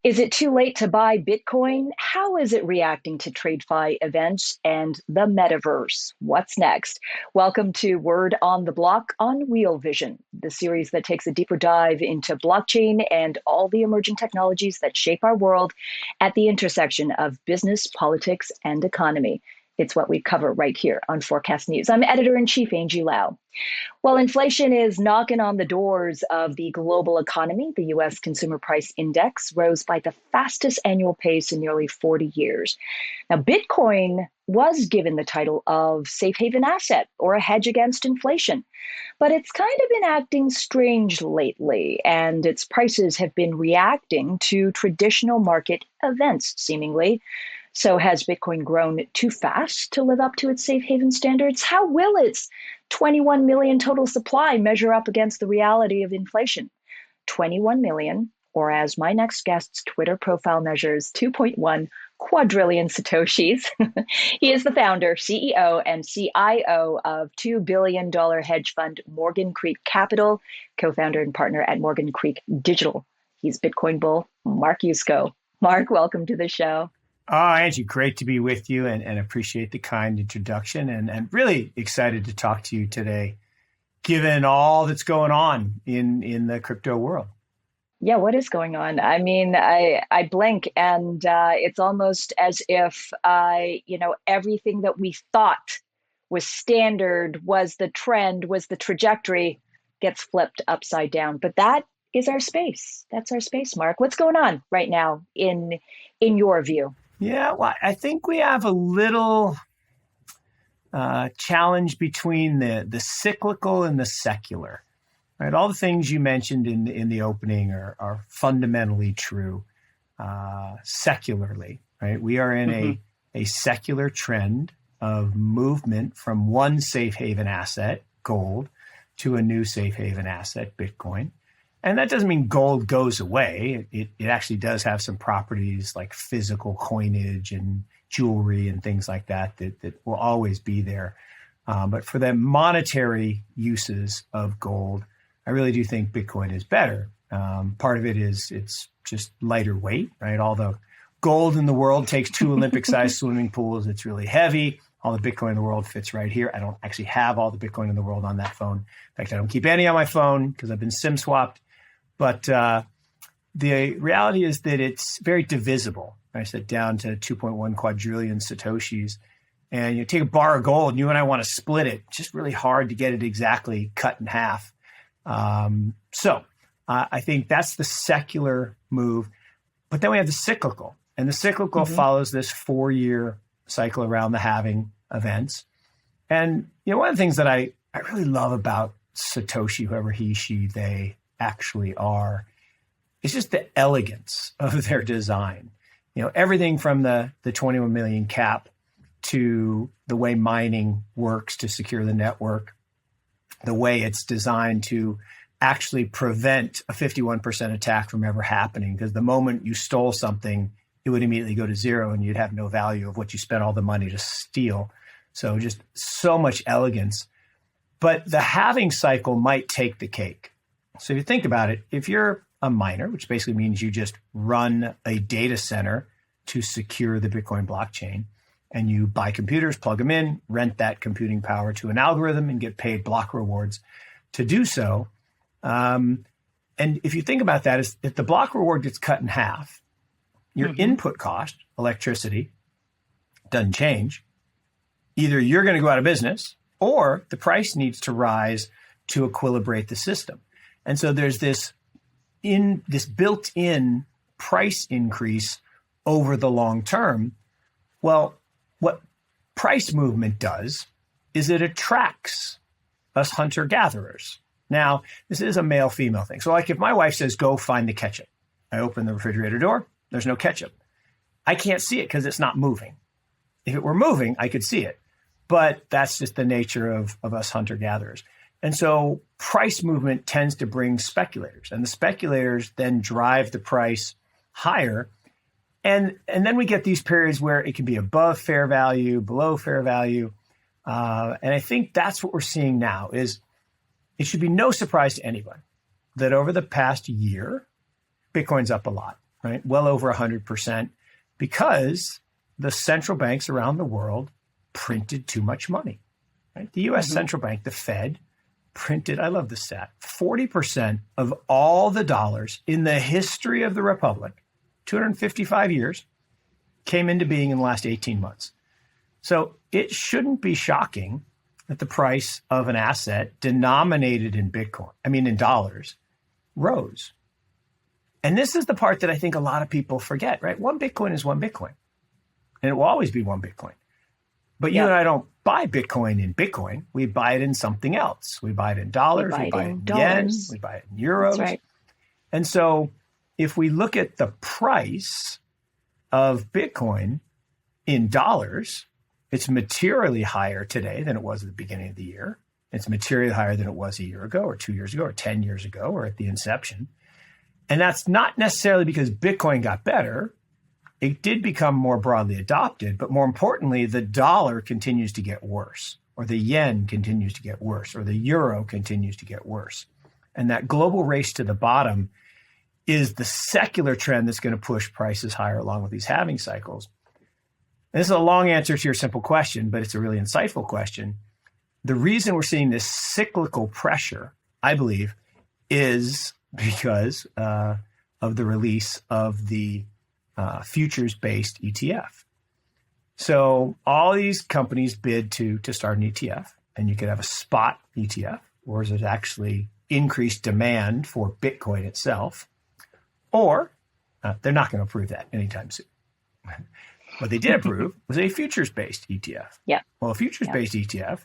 Is it too late to buy Bitcoin? How is it reacting to TradeFi events and the metaverse? What's next? Welcome to Word on the Block on Real Vision, the series that takes a deeper dive into blockchain and all the emerging technologies that shape our world at the intersection of business, politics, and economy. It's what we cover right here on Forkast.news. I'm editor-in-chief Angie Lau. Well, inflation is knocking on the doors of the global economy. The U.S. Consumer Price Index rose by the fastest annual pace in nearly 40 years. Now, Bitcoin was given the title of safe haven asset or a hedge against inflation, but it's kind of been acting strange lately, and its prices have been reacting to traditional market events, seemingly. So has Bitcoin grown too fast to live up to its safe haven standards? How will its 21 million total supply measure up against the reality of inflation? 21 million, or as my next guest's Twitter profile measures, 2.1 quadrillion Satoshis. He is the founder, CEO, and CIO of $2 billion hedge fund Morgan Creek Capital, co-founder and partner at Morgan Creek Digital. He's Bitcoin bull, Mark Yusko. Mark, welcome to the show. Oh, Angie, great to be with you and appreciate the kind introduction and really excited to talk to you today, given all that's going on in the crypto world. Yeah, what is going on? I mean, I blink and it's almost as if, everything that we thought was standard, was the trend, was the trajectory, gets flipped upside down. But that is our space. That's our space, Mark. What's going on right now in your view? Yeah, well, I think we have a little challenge between the cyclical and the secular. Right, all the things you mentioned in the opening are fundamentally true secularly. Right, we are in a secular trend of movement from one safe haven asset, gold, to a new safe haven asset, Bitcoin. And that doesn't mean gold goes away. It actually does have some properties like physical coinage and jewelry and things like that will always be there. But for the monetary uses of gold, I really do think Bitcoin is better. Part of it is it's just lighter weight, right? All the gold in the world takes 2 Olympic-sized swimming pools. It's really heavy. All the Bitcoin in the world fits right here. I don't actually have all the Bitcoin in the world on that phone. In fact, I don't keep any on my phone because I've been SIM swapped. But the reality is that it's very divisible. I said down to 2.1 quadrillion Satoshis. And you take a bar of gold and you and I want to split it. It's just really hard to get it exactly cut in half. So I think that's the secular move. But then we have the cyclical. And the cyclical follows this 4-year cycle around the halving events. And one of the things that I really love about Satoshi, whoever he, she, they actually are, it's just the elegance of their design. Everything from the 21 million cap to the way mining works to secure the network, the way it's designed to actually prevent a 51% attack from ever happening. Because the moment you stole something, it would immediately go to zero and you'd have no value of what you spent all the money to steal. So just so much elegance. But the halving cycle might take the cake. So if you think about it, if you're a miner, which basically means you just run a data center to secure the Bitcoin blockchain, and you buy computers, plug them in, rent that computing power to an algorithm and get paid block rewards to do so. And if you think about that, if the block reward gets cut in half, your input cost, electricity, doesn't change. Either you're going to go out of business or the price needs to rise to equilibrate the system. And so there's this built-in price increase over the long term. Well, what price movement does is it attracts us hunter-gatherers. Now, this is a male-female thing. So like if my wife says, go find the ketchup, I open the refrigerator door, there's no ketchup. I can't see it because it's not moving. If it were moving, I could see it. But that's just the nature of us hunter-gatherers. And so price movement tends to bring speculators, and the speculators then drive the price higher. And then we get these periods where it can be above fair value, below fair value. And I think that's what we're seeing now is it should be no surprise to anyone that over the past year, Bitcoin's up a lot. right? Well over 100%, because the central banks around the world printed too much money. Right? The U.S. central bank, the Fed, printed, I love this stat, 40% of all the dollars in the history of the Republic, 255 years, came into being in the last 18 months. So it shouldn't be shocking that the price of an asset denominated in in dollars, rose. And this is the part that I think a lot of people forget, right? One Bitcoin is one Bitcoin, and it will always be one Bitcoin. But you and I don't buy Bitcoin in Bitcoin. We buy it in something else. We buy it in dollars, we buy it in yen, we buy it in euros. That's right. And so if we look at the price of Bitcoin in dollars, it's materially higher today than it was at the beginning of the year. It's materially higher than it was a year ago or 2 years ago or 10 years ago or at the inception. And that's not necessarily because Bitcoin got better. It did become more broadly adopted, but more importantly, the dollar continues to get worse, or the yen continues to get worse, or the euro continues to get worse. And that global race to the bottom is the secular trend that's going to push prices higher along with these halving cycles. And this is a long answer to your simple question, but it's a really insightful question. The reason we're seeing this cyclical pressure, I believe, is because of the release of the futures-based ETF. So all these companies bid to start an ETF, and you could have a spot ETF, where there's actually increased demand for Bitcoin itself, or they're not going to approve that anytime soon. What they did approve was a futures-based ETF. Yeah. Well, a futures-based ETF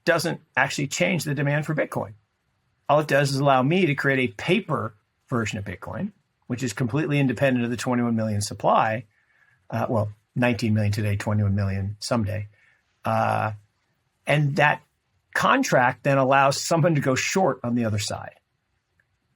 doesn't actually change the demand for Bitcoin. All it does is allow me to create a paper version of Bitcoin, which is completely independent of the 21 million supply. 19 million today, 21 million someday. And that contract then allows someone to go short on the other side.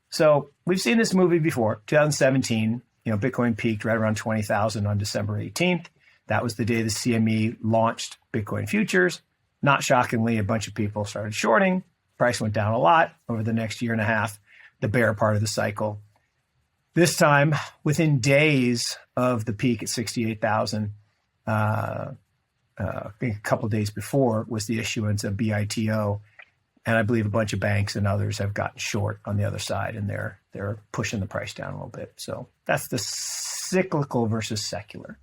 So we've seen this movie before. 2017, Bitcoin peaked right around 20,000 on December 18th. That was the day the CME launched Bitcoin futures. Not shockingly, a bunch of people started shorting. Price went down a lot over the next year and a half, the bear part of the cycle. This time, within days of the peak at 68,000, a couple of days before was the issuance of BITO. And I believe a bunch of banks and others have gotten short on the other side, and they're pushing the price down a little bit. So that's the cyclical versus secular.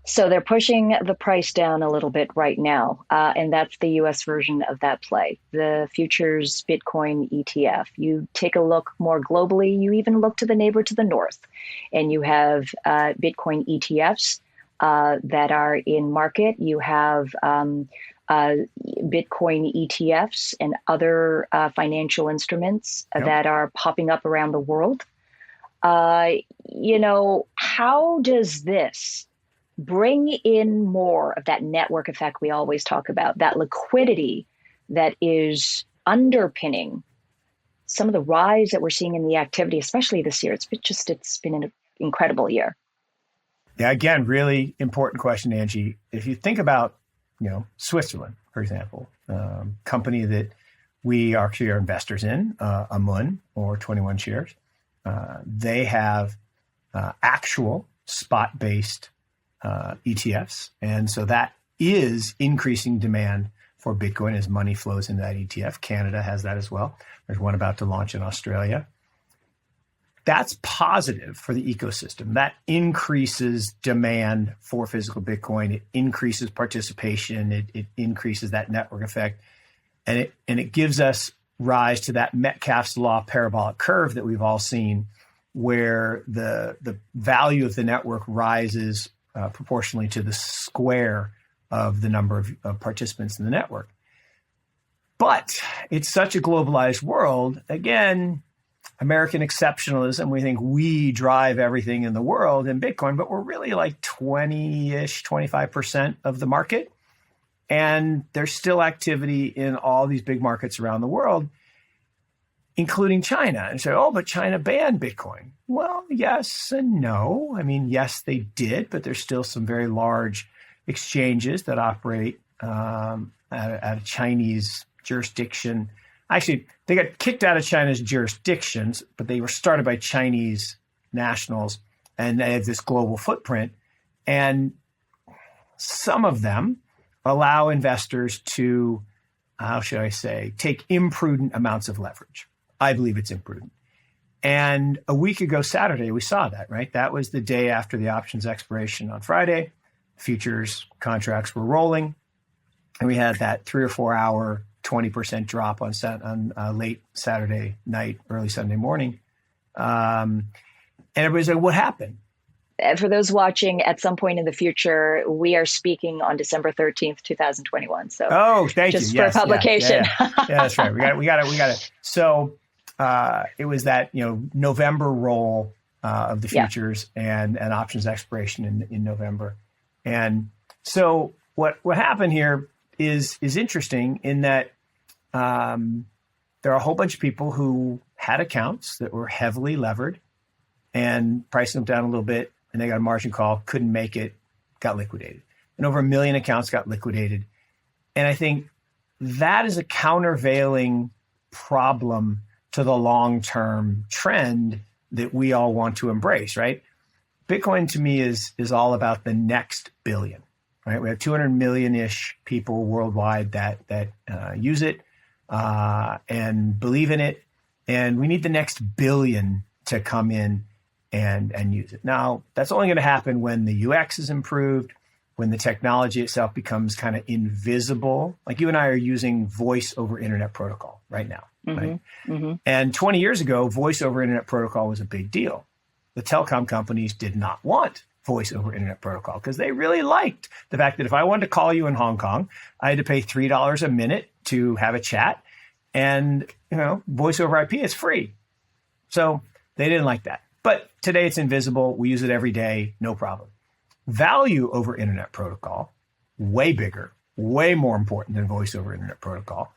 So they're pushing the price down a little bit right now, and that's the U.S. version of that play, the futures Bitcoin ETF. You take a look more globally, you even look to the neighbor to the north, and you have Bitcoin ETFs that are in market. You have Bitcoin ETFs and other financial instruments that are popping up around the world. How does this bring in more of that network effect we always talk about, that liquidity that is underpinning some of the rise that we're seeing in the activity, especially this year? It's been an incredible year. Yeah, again, really important question, Angie. If you think about, Switzerland, for example, company that we actually are investors in, Amun or 21 shares, they have actual spot-based ETFs. And so that is increasing demand for Bitcoin as money flows into that ETF. Canada has that as well. There's one about to launch in Australia. That's positive for the ecosystem. That increases demand for physical Bitcoin. It increases participation. It increases that network effect. And it gives us rise to that Metcalfe's law parabolic curve that we've all seen, where the value of the network rises proportionally to the square of the number of participants in the network. But it's such a globalized world. Again, American exceptionalism. We think we drive everything in the world in Bitcoin, but we're really like 20-ish, 25% of the market. And there's still activity in all these big markets around the world, including China. And so, but China banned Bitcoin. Well, yes and no. I mean, yes, they did, but there's still some very large exchanges that operate at a Chinese jurisdiction. Actually, they got kicked out of China's jurisdictions, but they were started by Chinese multinationals, and they have this global footprint. And some of them allow investors to, how should I say, take imprudent amounts of leverage. I believe it's imprudent. And a week ago Saturday, we saw that, right? That was the day after the options expiration on Friday. Futures contracts were rolling. And we had that 3 or 4 hour, 20% drop on late Saturday night, early Sunday morning. And everybody's like, what happened? For those watching at some point in the future, we are speaking on December 13th, 2021. So thank you. Just for publication. Yeah, that's right. We got it. So it was that, November roll of the futures and options expiration in November. And so what happened here is interesting in that there are a whole bunch of people who had accounts that were heavily levered and priced them down a little bit, and they got a margin call, couldn't make it, got liquidated. And over 1 million accounts got liquidated. And I think that is a countervailing problem to the long-term trend that we all want to embrace, right? Bitcoin to me is all about the next billion, right? We have 200 million-ish people worldwide that use it and believe in it. And we need the next billion to come in and use it. Now, that's only going to happen when the UX is improved, when the technology itself becomes kind of invisible. Like you and I are using voice over internet protocol right now, right? Mm-hmm. And 20 years ago, voice over internet protocol was a big deal. The telecom companies did not want voice over internet protocol because they really liked the fact that if I wanted to call you in Hong Kong, I had to pay $3 a minute to have a chat. And, voice over IP is free. So they didn't like that. But today it's invisible. We use it every day. No problem. Value over internet protocol, way bigger, way more important than voice over internet protocol.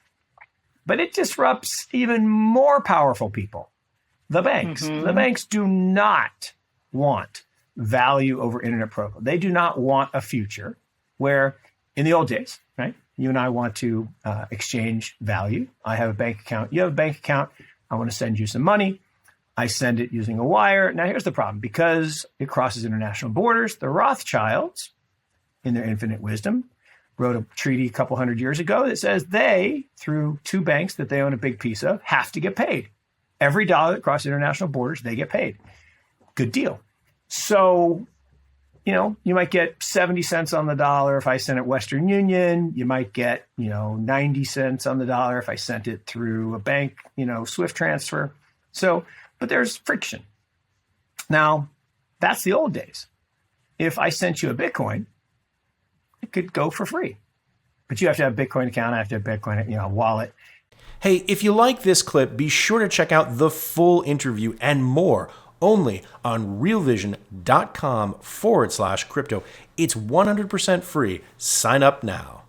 But it disrupts even more powerful people, the banks. Mm-hmm. The banks do not want value over internet protocol. They do not want a future where in the old days, right? You and I want to exchange value. I have a bank account. You have a bank account. I want to send you some money. I send it using a wire. Now, here's the problem. Because it crosses international borders, the Rothschilds, in their infinite wisdom, wrote a treaty a couple hundred years ago that says they, through two banks that they own a big piece of, have to get paid. Every dollar that crosses international borders, they get paid. Good deal. So, you might get 70 cents on the dollar if I send it Western Union. You might get, 90 cents on the dollar if I sent it through a bank, Swift transfer. So, but there's friction. Now, that's the old days. If I sent you a Bitcoin, it could go for free. But you have to have a Bitcoin account. I have to have a Bitcoin, wallet. Hey, if you like this clip, be sure to check out the full interview and more only on realvision.com/crypto. It's 100% free. Sign up now.